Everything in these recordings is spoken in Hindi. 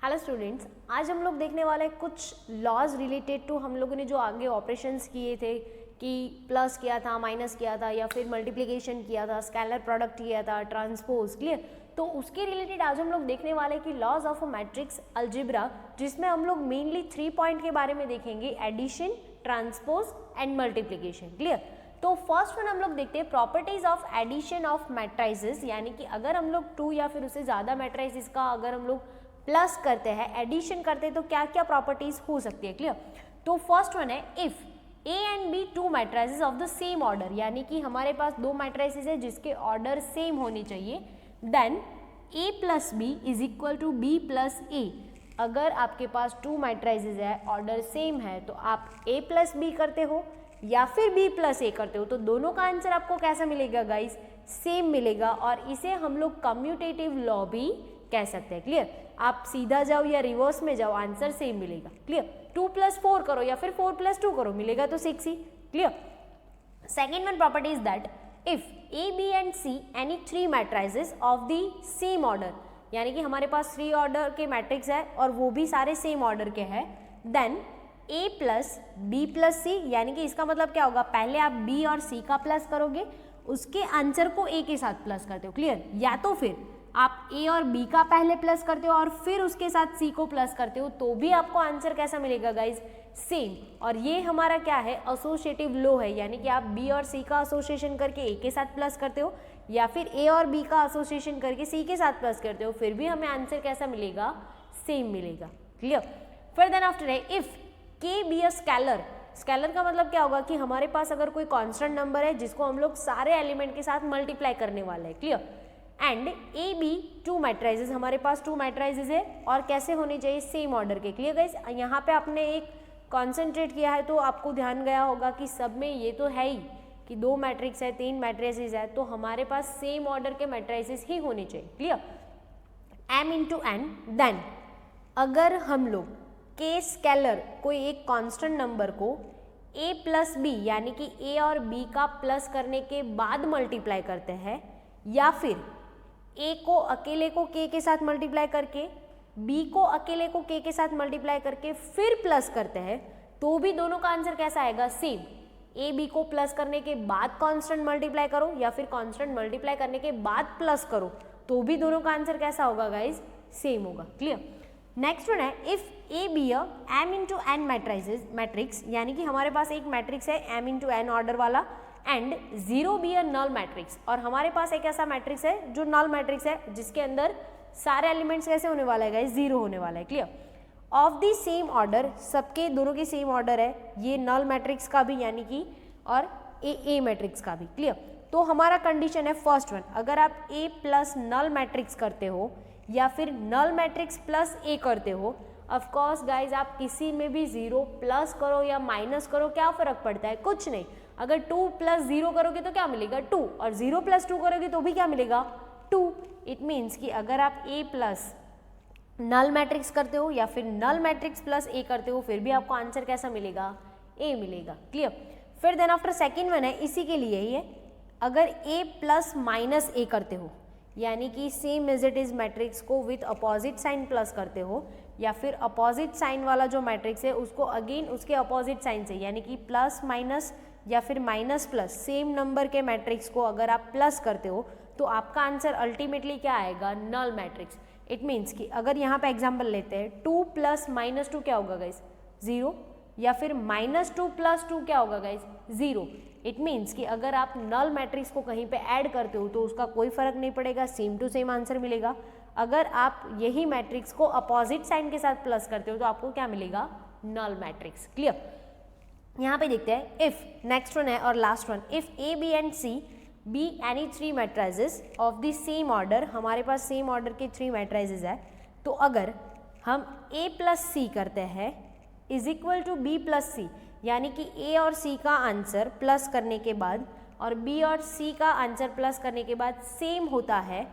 हेलो स्टूडेंट्स, आज हम लोग देखने वाले हैं कुछ लॉज रिलेटेड टू हम लोगों ने जो आगे ऑपरेशंस किए थे कि प्लस किया था, माइनस किया था या फिर मल्टीप्लिकेशन किया था, स्केलर प्रोडक्ट किया था, ट्रांसपोज, क्लियर। तो उसके रिलेटेड आज हम लोग देखने वाले हैं कि laws of a matrix algebra, जिसमें हम लोग मेनली 3 पॉइंट के बारे में देखेंगे, addition, transpose and multiplication, clear. तो फर्स्ट वन हम लोग देखते हैं properties of addition of matrices, यानी कि अगर हम लोग 2 या फिर उससे ज़्यादा मैट्राइसेस का अगर हम लोग प्लस करते हैं, एडिशन करते हैं, तो क्या क्या प्रॉपर्टीज हो सकती है, क्लियर। तो फर्स्ट वन है if A and B 2 matrices of the same order, यानी कि हमारे पास 2 मैट्राइसेस है जिसके ऑर्डर सेम होनी चाहिए, then A plus B is equal to B plus A. अगर आपके पास 2 मैट्राइसेस है, ऑर्डर सेम है, तो आप ए प्लस बी करते हो या फिर बी प्लस ए करते हो, तो दोनों का आंसर आपको कैसा मिलेगा गाइस, सेम मिलेगा। और इसे हम लोग कम्यूटेटिव लॉ भी कह सकते हैं, क्लियर। आप सीधा जाओ या रिवर्स में जाओ, आंसर सेम मिलेगा, क्लियर। 2 + 4 करो या फिर 4 + 2 करो, मिलेगा तो 6 ही, clear. Second one property is that if A B and C any 3 matrices of the same order, यानी कि हमारे पास 3 ऑर्डर के मैट्रिक्स है और वो भी सारे सेम ऑर्डर के हैं, then A plus B plus C, यानी कि इसका मतलब क्या होगा, पहले आप बी और सी का प्लस करोगे, उसके आंसर को ए के साथ प्लस करते हो, क्लियर। या तो फिर आप ए और बी का पहले प्लस करते हो और फिर उसके साथ सी को प्लस करते हो, तो भी आपको आंसर कैसा मिलेगा गाइज, सेम। और ये हमारा क्या है, एसोसिएटिव लॉ है, यानी कि आप बी और सी का एसोसिएशन करके ए के साथ प्लस करते हो या फिर ए और बी का एसोसिएशन करके सी के साथ प्लस करते हो, फिर भी हमें आंसर कैसा मिलेगा, सेम मिलेगा, क्लियर। फिर देन आफ्टर है इफ के बी अ स्केलर, स्केलर का मतलब क्या होगा कि हमारे पास अगर कोई कांस्टेंट नंबर है जिसको हम लोग सारे एलिमेंट के साथ मल्टीप्लाई करने वाले हैं, clear. And A B 2 matrices, हमारे पास 2 मैट्राइसेस है और कैसे होने चाहिए, सेम ऑर्डर के, क्लियर गाइस। यहाँ पे आपने एक कॉन्सेंट्रेट किया है तो आपको ध्यान गया होगा कि सब में ये तो है ही कि 2 मैट्रिक्स है, 3 मैट्राइसेस है, तो हमारे पास सेम ऑर्डर के मैट्राइसेस ही होने चाहिए, clear. m into N, then अगर हम लोग के स्केलर कोई एक कांस्टेंट नंबर को a प्लस बी, यानी कि a और b का प्लस करने के बाद मल्टीप्लाई करते हैं, या फिर a को अकेले को k के साथ मल्टीप्लाई करके b को अकेले को k के साथ मल्टीप्लाई करके फिर प्लस करते हैं, तो भी दोनों का आंसर कैसा आएगा, सेम। a b को प्लस करने के बाद कांस्टेंट मल्टीप्लाई करो या फिर कांस्टेंट मल्टीप्लाई करने के बाद प्लस करो, तो भी दोनों का आंसर कैसा होगा गाइज, सेम होगा, क्लियर। नेक्स्ट वन है if A be a m into N matrix, यानी कि हमारे पास एक मैट्रिक्स है m इंटू एन ऑर्डर वाला, and 0 be a null matrix, और हमारे पास एक ऐसा मैट्रिक्स है जो नल मैट्रिक्स है जिसके अंदर सारे एलिमेंट्स कैसे होने वाला है गाइस, 0 होने वाला है, clear. Of the same order, सबके दोनों के सेम ऑर्डर है, ये नल मैट्रिक्स का भी यानी कि और ए मैट्रिक्स का भी, क्लियर। तो हमारा कंडीशन है फर्स्ट वन, अगर आप ए प्लस नल मैट्रिक्स करते हो या फिर नल मैट्रिक्स प्लस ए करते हो, ऑफ कोर्स गाइज आप किसी में भी 0 प्लस करो या माइनस करो, क्या फर्क पड़ता है, कुछ नहीं। अगर 2 + 0 करोगे तो क्या मिलेगा, 2, और 0 + 2 करोगे तो भी क्या मिलेगा, 2। इट मीन्स कि अगर आप ए प्लस नल मैट्रिक्स करते हो या फिर नल मैट्रिक्स प्लस ए करते हो, फिर भी आपको आंसर कैसा मिलेगा, ए मिलेगा, क्लियर। फिर देन आफ्टर सेकेंड वन है इसी के लिए ही है, अगर ए प्लस माइनस ए करते हो, यानी कि same as it is matrix को विथ अपोजिट साइन प्लस करते हो, या फिर अपोजिट साइन वाला जो मैट्रिक्स है उसको अगेन उसके अपोजिट साइन से, यानी कि प्लस माइनस या फिर माइनस प्लस, सेम नंबर के मैट्रिक्स को अगर आप प्लस करते हो, तो आपका आंसर अल्टीमेटली क्या आएगा, नल मैट्रिक्स। इट मीन्स कि अगर यहाँ पे एग्जाम्पल लेते हैं 2 + -2 क्या होगा गाइस, 0, या फिर -2 + 2 क्या होगा गाइस, 0। इट मीन्स कि अगर आप नल मैट्रिक्स को कहीं पे ऐड करते हो तो उसका कोई फर्क नहीं पड़ेगा, सेम टू सेम आंसर मिलेगा। अगर आप यही मैट्रिक्स को अपोजिट साइन के साथ प्लस करते हो तो आपको क्या मिलेगा, नल मैट्रिक्स, क्लियर। यहाँ पे देखते हैं इफ, नेक्स्ट वन है और last one, if A B and C be any 3 matrices of the same order, हमारे पास सेम ऑर्डर के 3 मैट्राइसेस है, तो अगर हम a प्लस सी करते हैं is equal to B plus C, यानी कि ए और सी का आंसर प्लस करने के बाद और बी और सी का आंसर प्लस करने के बाद सेम होता है,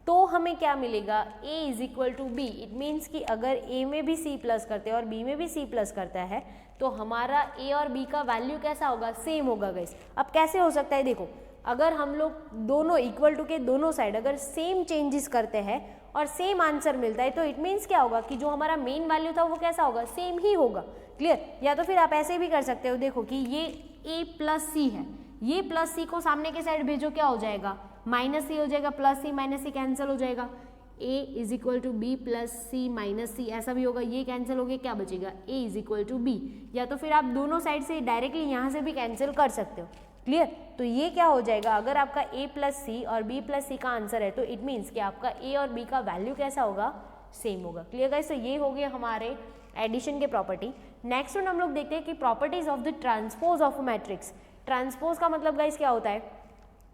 तो हमें क्या मिलेगा, a is equal to B. It means कि अगर a में भी c प्लस करते हैं और b में भी c प्लस करता है, तो हमारा a और b का वैल्यू कैसा होगा, सेम होगा गाइस। अब कैसे हो सकता है, देखो अगर हम लोग दोनों इक्वल टू के दोनों साइड अगर सेम चेंजेस करते हैं और सेम आंसर मिलता है, तो इट मीन्स क्या होगा कि जो हमारा मेन वैल्यू था वो कैसा होगा, सेम ही होगा। क्लियर? या तो फिर आप ऐसे भी कर सकते हो, देखो कि ये a प्लस सी है, ये प्लस सी को सामने के साइड भेजो, क्या हो जाएगा, माइनस सी हो जाएगा, plus C minus C cancel हो जाएगा, a is equal to B plus C minus C, ऐसा भी होगा, ये कैंसिल हो गया, क्या बचेगा, a is equal to B. या तो फिर आप दोनों साइड से डायरेक्टली यहाँ से भी कैंसिल कर सकते हो। क्लियर? तो ये क्या हो जाएगा, अगर आपका a प्लस सी और b प्लस सी का आंसर है तो इट मीन्स कि आपका a और b का वैल्यू कैसा होगा, सेम होगा। Clear guys? तो ये हो गया हमारे एडिशन के प्रॉपर्टी। नेक्स्ट वन हम लोग देखते हैं कि properties of the transpose of matrix. Transpose का मतलब गाइस क्या होता है,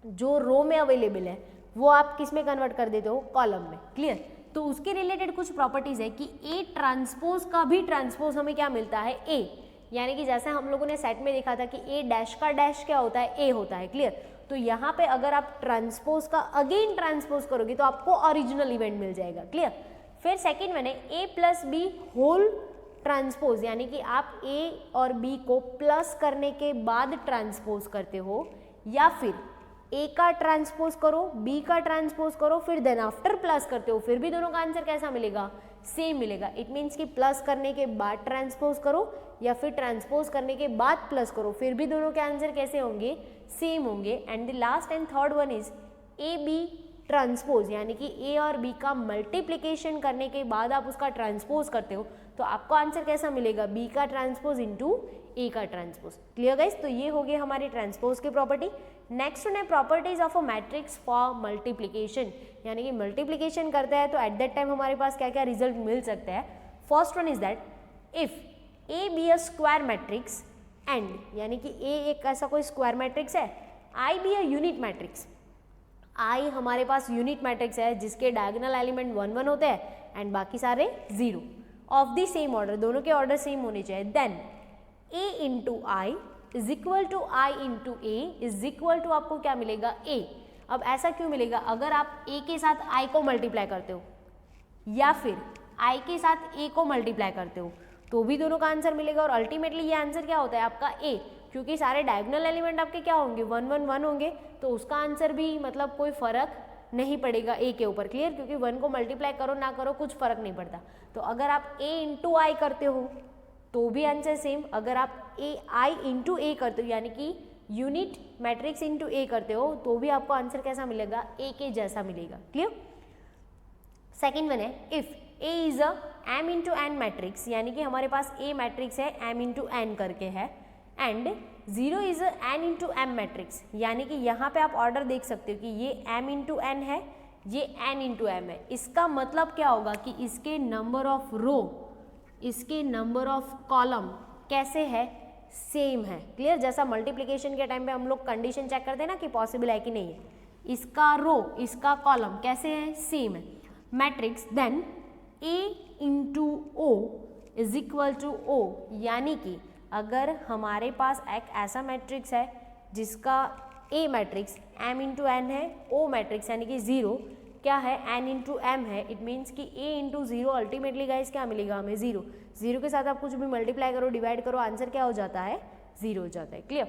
जो रो में अवेलेबल है वो आप किस में कन्वर्ट कर देते हो, कॉलम में। क्लियर? तो उसके रिलेटेड कुछ प्रॉपर्टीज है कि ए ट्रांसपोज का भी ट्रांसपोज हमें क्या मिलता है, ए, यानी कि जैसे हम लोगों ने सेट में देखा था कि ए डैश का डैश क्या होता है, ए होता है। क्लियर? तो यहाँ पे अगर आप ट्रांसपोज का अगेन ट्रांसपोज करोगे तो आपको ओरिजिनल इवेंट मिल जाएगा। क्लियर? फिर सेकेंड वन है ए प्लस बी होल ट्रांसपोज, यानी कि आप ए और बी को प्लस करने के बाद ट्रांसपोज करते हो, या फिर ए का ट्रांसपोज करो, बी का ट्रांसपोज करो, फिर देन आफ्टर प्लस करते हो, फिर भी दोनों का आंसर कैसा मिलेगा, सेम मिलेगा। इट मीन्स कि प्लस करने के बाद ट्रांसपोज करो या फिर ट्रांसपोज करने के बाद प्लस करो, फिर भी दोनों के आंसर कैसे होंगे, सेम होंगे। And the last and third one is A B transpose, यानी कि ए और बी का मल्टीप्लिकेशन करने के बाद आप उसका ट्रांसपोज करते हो तो आपको आंसर कैसा मिलेगा, बी का ट्रांसपोज इंटू ए का ट्रांसपोज। Clear guys? तो ये हो गया हमारी ट्रांसपोज की प्रॉपर्टी। नेक्स्ट वन है properties of a matrix for multiplication, यानी कि मल्टीप्लिकेशन करता है तो एट दैट टाइम हमारे पास क्या क्या रिजल्ट मिल सकता है। First one is that if A be a square matrix and, यानी कि ए एक ऐसा कोई स्क्वायर मैट्रिक्स है, आई बी अ यूनिट मैट्रिक्स, आई हमारे पास यूनिट मैट्रिक्स है जिसके डायगोनल एलिमेंट 1 1 होते हैं एंड बाकी सारे 0 ऑफ द सेम ऑर्डर, दोनों के ऑर्डर सेम होने चाहिए। Then a into I is equal to I into A is equal to आपको क्या मिलेगा, a। अब ऐसा क्यों मिलेगा, अगर आप a के साथ i को मल्टीप्लाई करते हो या फिर i के साथ a को मल्टीप्लाई करते हो तो भी दोनों का आंसर मिलेगा, और अल्टीमेटली ये आंसर क्या होता है आपका a, क्योंकि सारे डायगोनल एलिमेंट आपके क्या होंगे, 1 1 1 होंगे, तो उसका आंसर भी मतलब कोई फर्क नहीं पड़ेगा a के ऊपर। क्लियर? क्योंकि 1 को मल्टीप्लाई करो ना करो कुछ फर्क नहीं पड़ता। तो अगर आप a इंटू आई करते हो तो भी आंसर सेम, अगर आप आई इंटू ए करते हो यानी कि यूनिट मैट्रिक्स इंटू ए करते हो तो भी आपको आंसर कैसा मिलेगा, ए के जैसा मिलेगा। क्लियर? सेकेंड वन है if A is a M into N matrix, यानी कि हमारे पास ए मैट्रिक्स है एम इंटू एन करके है, and 0 is a N into M matrix, यानी कि यहाँ पे आप ऑर्डर देख सकते हो कि ये एम इंटू एन है, ये एन इंटू एम है। इसका मतलब क्या होगा कि इसके नंबर ऑफ रो, इसके नंबर ऑफ कॉलम कैसे है, सेम है। क्लियर? जैसा मल्टीप्लिकेशन के टाइम पे हम लोग कंडीशन चेक करते हैं ना कि पॉसिबल है कि नहीं है, इसका रो इसका कॉलम कैसे है, सेम है। Matrix then a into O is equal to O, यानी कि अगर हमारे पास एक ऐसा मैट्रिक्स है जिसका a matrix m into N है, o मैट्रिक्स यानी कि 0 क्या है, n इंटू एम है, इट मीन्स कि a इंटू 0 अल्टीमेटली गाइस क्या मिलेगा हमें, 0। 0 के साथ आप कुछ भी मल्टीप्लाई करो डिवाइड करो आंसर क्या हो जाता है, 0 हो जाता है। क्लियर?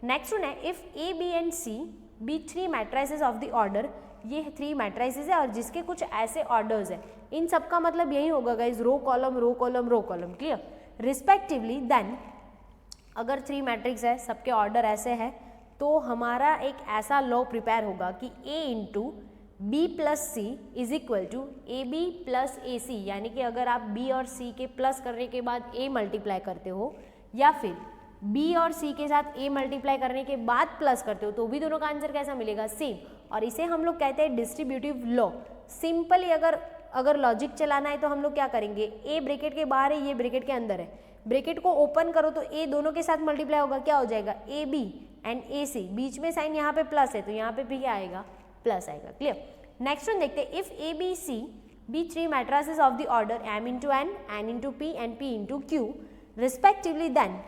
नेक्स्ट वन है if a b and c be 3 matrices of the order, ये 3 मैट्राइसेस है और जिसके कुछ ऐसे ऑर्डर्स है, इन सब का मतलब यही होगा guys, row column row column row column. Clear? Respectively then अगर 3 मैट्रिक्स है सबके ऑर्डर ऐसे है तो हमारा एक ऐसा लॉ प्रिपेयर होगा कि a into B plus C is equal to A B plus A C, यानी कि अगर आप b और c के प्लस करने के बाद a मल्टीप्लाई करते हो या फिर b और c के साथ a मल्टीप्लाई करने के बाद प्लस करते हो तो भी दोनों का आंसर कैसा मिलेगा, सेम। और इसे हम लोग कहते हैं डिस्ट्रीब्यूटिव लॉ। सिंपली अगर लॉजिक चलाना है तो हम लोग क्या करेंगे, a ब्रैकेट के बाहर है, ये ब्रैकेट के अंदर है, ब्रैकेट को ओपन करो तो a दोनों के साथ मल्टीप्लाई होगा, क्या हो जाएगा, ए बी एंड ए सी, बीच में साइन यहाँ पे प्लस है तो यहाँ पे भी क्या आएगा, प्लस आएगा। क्लियर? नेक्स्ट वन देखते हैं if A B C be 3 matrices of the order m into n into p and p into q respectively, then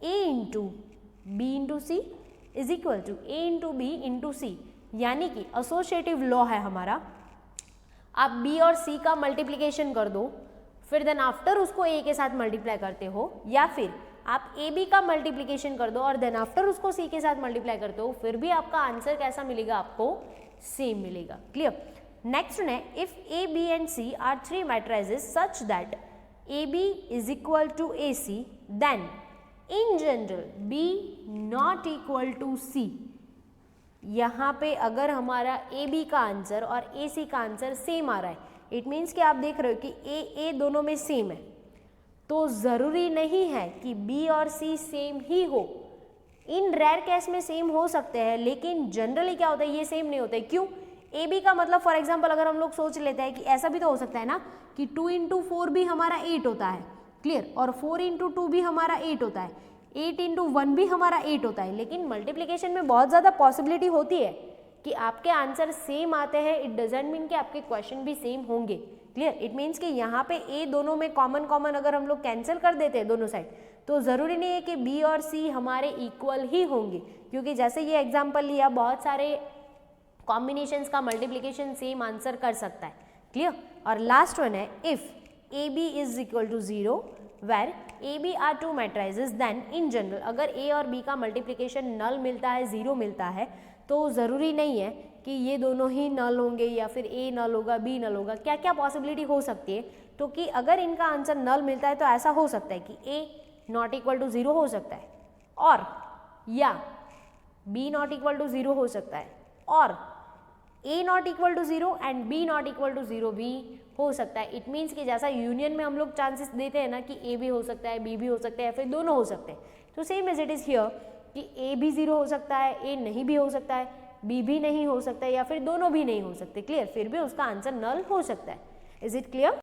a into b into c is equal to a into b into c, यानी कि एसोसिएटिव लॉ है हमारा, आप b और c का मल्टीप्लिकेशन कर दो फिर देन आफ्टर उसको a के साथ मल्टीप्लाई करते हो, या फिर आप ए बी का मल्टीप्लिकेशन कर दो और देन आफ्टर उसको सी के साथ मल्टीप्लाई करते हो, फिर भी आपका आंसर कैसा मिलेगा, आपको सेम मिलेगा। क्लियर? नेक्स्ट है if A B and C are three matrices such that A B is equal to A C then in general B not equal to C. यहाँ पे अगर हमारा ए बी का आंसर और ए सी का आंसर सेम आ रहा है, इट मीन्स कि आप देख रहे हो कि ए दोनों में सेम है, तो ज़रूरी नहीं है कि बी और सी सेम ही हो। इन रेयर केस में सेम हो सकते हैं, लेकिन जनरली क्या होता है, ये सेम नहीं होता है। क्यों? ए बी का मतलब फॉर एग्जाम्पल अगर हम लोग सोच लेते हैं कि ऐसा भी तो हो सकता है ना कि 2 इंटू 4 भी हमारा 8 होता है, क्लियर, और 4 इंटू 2 भी हमारा 8 होता है, 8 इंटू 1 भी हमारा 8 होता है। लेकिन मल्टीप्लिकेशन में बहुत ज़्यादा पॉसिबिलिटी होती है कि आपके आंसर सेम आते हैं। इट डजेंट मीन कि आपके क्वेश्चन भी सेम होंगे, क्लियर। इट मीन्स कि यहाँ पे ए दोनों में कॉमन अगर हम लोग कैंसिल कर देते हैं दोनों साइड, तो ज़रूरी नहीं है कि बी और सी हमारे इक्वल ही होंगे, क्योंकि जैसे ये एग्जाम्पल लिया, बहुत सारे कॉम्बिनेशंस का मल्टीप्लिकेशन सेम आंसर कर सकता है, क्लियर। और लास्ट वन है if A B is equal to 0 where A B are two matrices then in general, अगर ए और बी का मल्टीप्लिकेशन नल मिलता है, 0 मिलता है, तो ज़रूरी नहीं है कि ये दोनों ही नल होंगे या फिर ए नल होगा बी नल होगा। क्या क्या पॉसिबिलिटी हो सकती है, तो कि अगर इनका आंसर नल मिलता है तो ऐसा हो सकता है कि ए नॉट इक्वल टू 0 हो सकता है, और या बी नॉट इक्वल टू 0 हो सकता है, और A not equal to 0 and B not equal to 0 भी हो सकता है। इट मीन्स कि जैसा यूनियन में हम लोग चांसेस देते हैं ना कि ए भी हो सकता है, बी भी हो सकता है, या फिर दोनों हो सकते हैं, तो same as it is here कि ए भी 0 हो सकता है, ए नहीं भी हो सकता है, बी भी नहीं हो सकता है, या फिर दोनों भी नहीं हो सकते, क्लियर, फिर भी उसका आंसर नल हो सकता है। Is it clear?